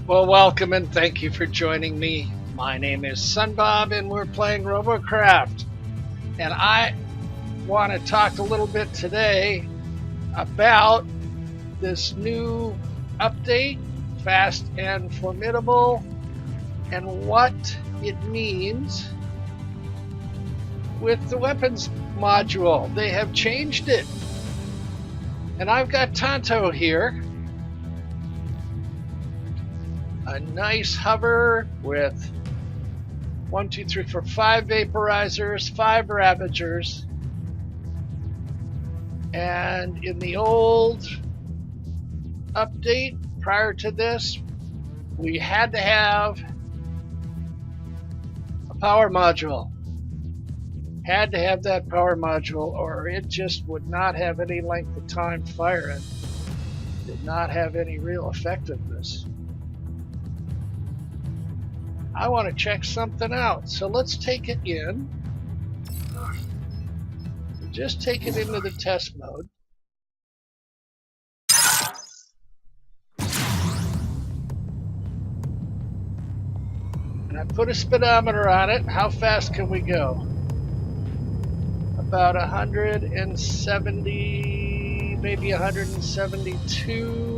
Well, welcome and thank you for joining me. My name is Sunbob and we're playing Robocraft. And I want to talk a little bit today about this new update, Fast and Formidable, and what it means with the weapons module. They have changed it. And I've got Tonto here. A nice hover with 5 vaporizers, 5 ravagers. And in the old update prior to this, we had to have a power module. Had to have that power module or it just would not have any length of time firing. Did not have any real effectiveness. I want to check something out, so let's take it in. Just take it into the test mode. And I put a speedometer on it. How fast can we go? About 170, maybe 172.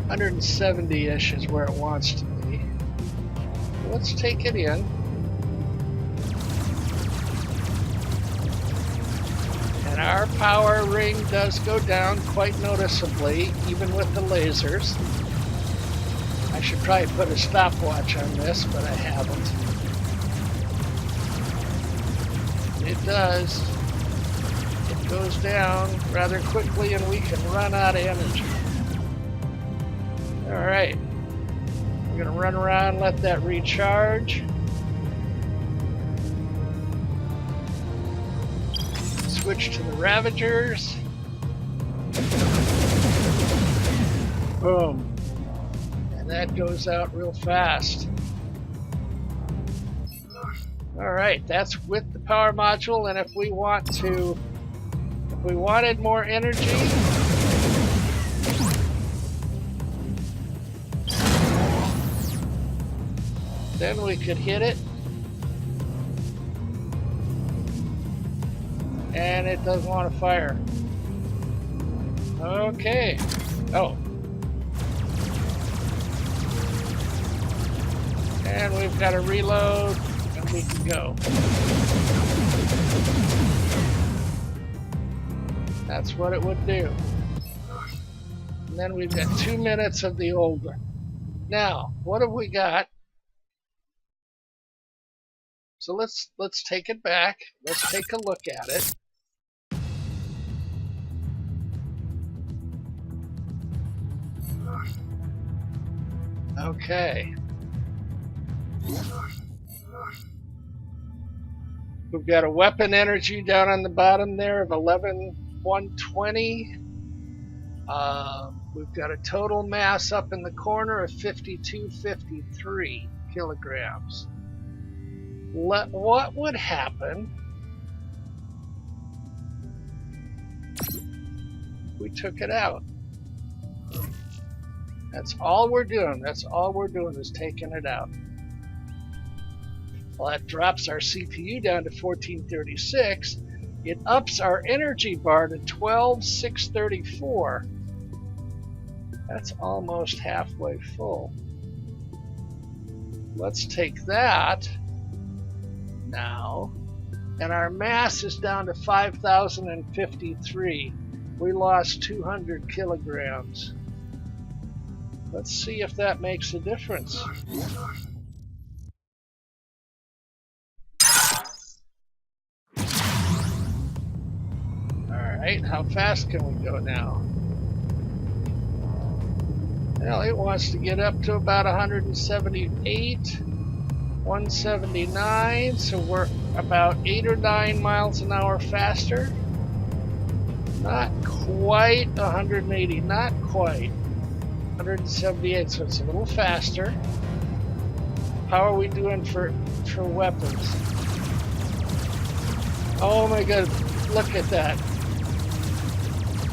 170-ish is where it wants to be. Let's take it in. And our power ring does go down quite noticeably, even with the lasers. I should probably put a stopwatch on this, but I haven't. It does. It goes down rather quickly and we can run out of energy. Alright, we're going to run around, let that recharge. Switch to the Ravagers. Boom. And that goes out real fast. Alright, that's with the power module, and if we wanted more energy, then we could hit it, and it doesn't want to fire. Okay. Oh. And we've got to reload, and we can go. That's what it would do. And then we've got 2 minutes of the old one. Now, what have we got? So let's take it back. Let's take a look at it. Okay. We've got a weapon energy down on the bottom there of 11,120. We've got a total mass up in the corner of 5253 kilograms. What would happen if we took it out? That's all we're doing. That's all we're doing is taking it out. Well, that drops our CPU down to 1436. It ups our energy bar to 12,634. That's almost halfway full. Let's take that now, and our mass is down to 5,053. We lost 200 kilograms. Let's see if that makes a difference. Alright, how fast can we go now? Well, it wants to get up to about 178. 179, so we're about 8 or 9 miles an hour faster. Not quite 180, not quite. 178, so it's a little faster. How are we doing for weapons? Oh my god, look at that.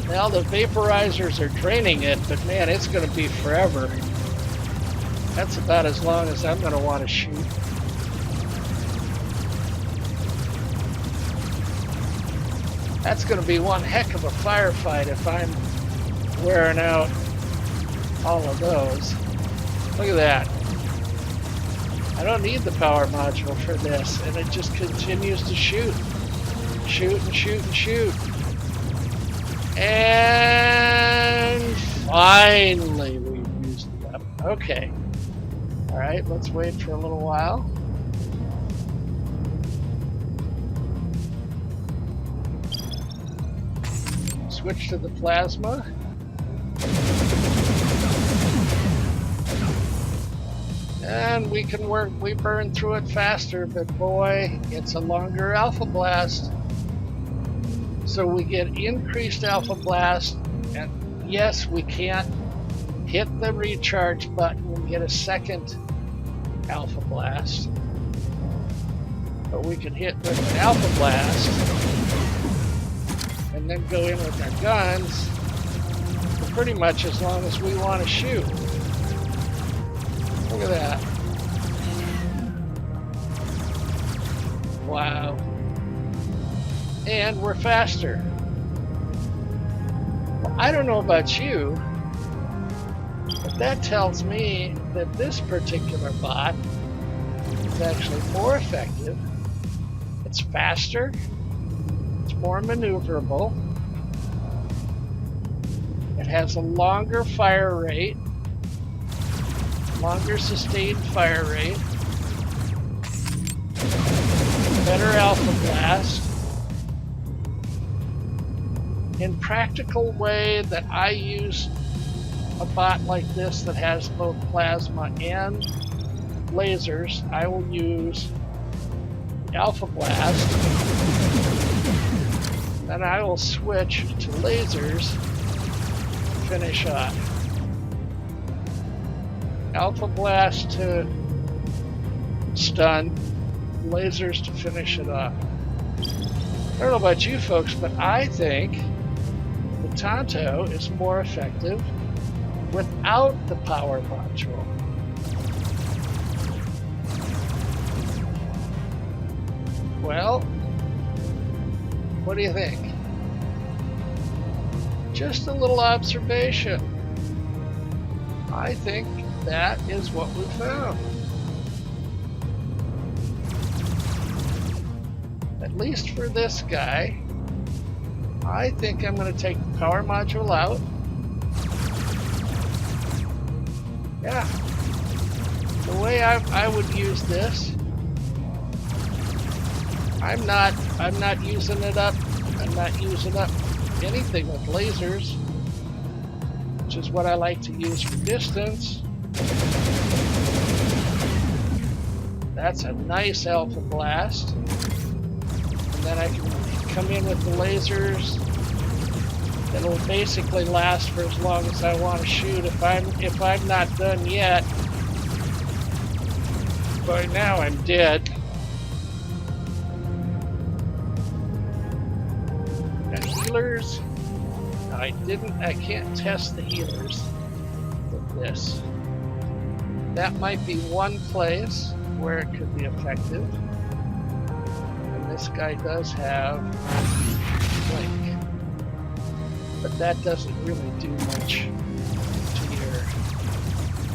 Now the vaporizers are draining it, but man, it's going to be forever. That's about as long as I'm going to want to shoot. That's going to be one heck of a firefight if I'm wearing out all of those. Look at that. I don't need the power module for this, and it just continues to shoot. Shoot and shoot and shoot. And finally we've used it up. Okay. Alright, let's wait for a little while. Switch to the plasma. And we burn through it faster, but boy, it's a longer alpha blast. So we get increased alpha blast, and yes, we can't hit the recharge button and get a second alpha blast. But we can hit with an alpha blast and then go in with our guns for pretty much as long as we want to shoot. Look at that. Wow. And we're faster. Well, I don't know about you, but that tells me that this particular bot is actually more effective. It's faster. It's more maneuverable. It has a longer fire rate. Longer sustained fire rate, better alpha blast. In practical way that I use a bot like this that has both plasma and lasers, I will use alpha blast, then I will switch to lasers to finish off. Alpha blast to stun, lasers to finish it off. I don't know about you folks, but I think the Tonto is more effective without the power module. Well, what do you think? Just a little observation. I think that is what we found. At least for this guy, I think I'm going to take the power module out. Yeah. The way I would use this, I'm not using it up. I'm not using up anything with lasers, which is what I like to use for distance. That's a nice alpha blast. And then I can come in with the lasers. It'll basically last for as long as I want to shoot. If I'm not done yet, by now I'm dead. Got healers. I can't test the healers with this. That might be one place where it could be effective. And this guy does have Blink. But that doesn't really do much to your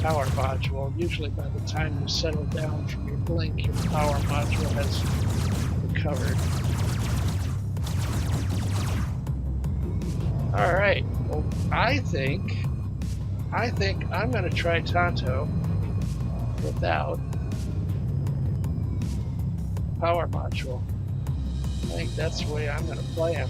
power module. Usually by the time you settle down from your Blink, your power module has recovered. Alright, well I think I'm going to try Tonto without power module. I think that's the way I'm going to play him.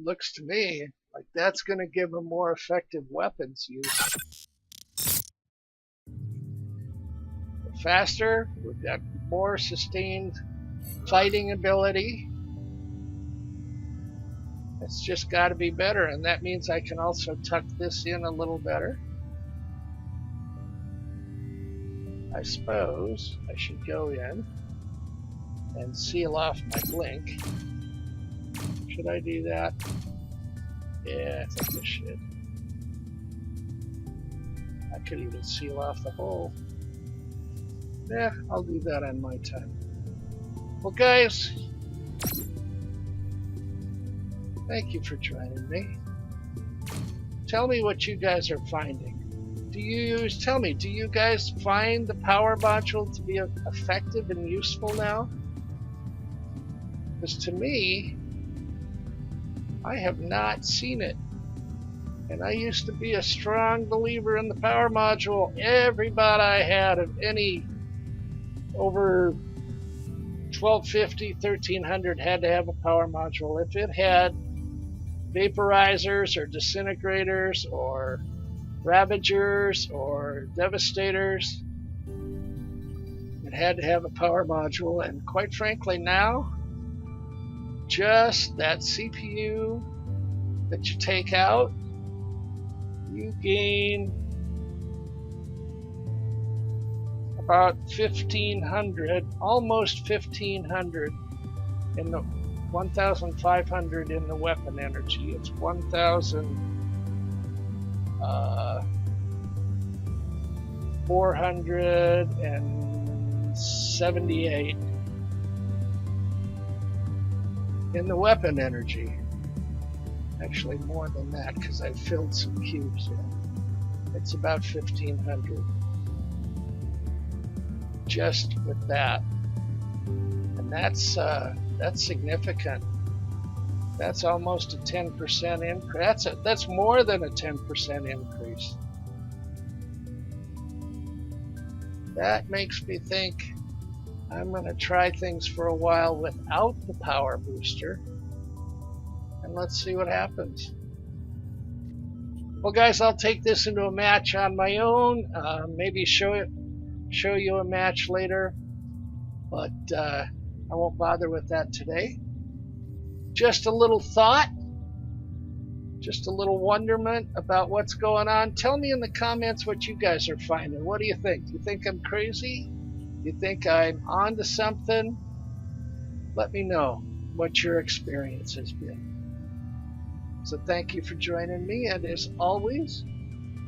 Looks to me like that's going to give him more effective weapons use. Faster, we've got more sustained fighting ability. It's just got to be better, and that means I can also tuck this in a little better. I suppose I should go in and seal off my blink. Should I do that? Yeah, I think I should. I could even seal off the hole. Yeah, I'll do that on my time. Well, guys, thank you for joining me. Tell me what you guys are finding. Tell me, do you guys find the power module to be effective and useful now? Because to me, I have not seen it. And I used to be a strong believer in the power module. Everybody I had of any over 1250, 1300 had to have a power module. If it had vaporizers or disintegrators or ravagers or devastators, it had to have a power module. And quite frankly now, just that CPU that you take out, you gain about 1500, almost 1500 in the 1500 in the weapon energy. It's 1478 in the weapon energy. Actually more than that, because I filled some cubes in. It's about 1500 just with that, and that's significant. That's almost a 10% increase. That's more than a 10% increase. That makes me think I'm going to try things for a while without the power booster, and let's see what happens. Well, guys, I'll take this into a match on my own. Maybe show you a match later, but I won't bother with that today. Just a little thought, just a little wonderment about what's going on. Tell me in the comments what you guys are finding. What do you think? Do you think I'm crazy? Do you think I'm onto something? Let me know what your experience has been. So thank you for joining me, and as always,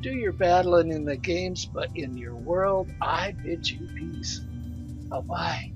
do your battling in the games, but in your world, I bid you peace. Bye-bye.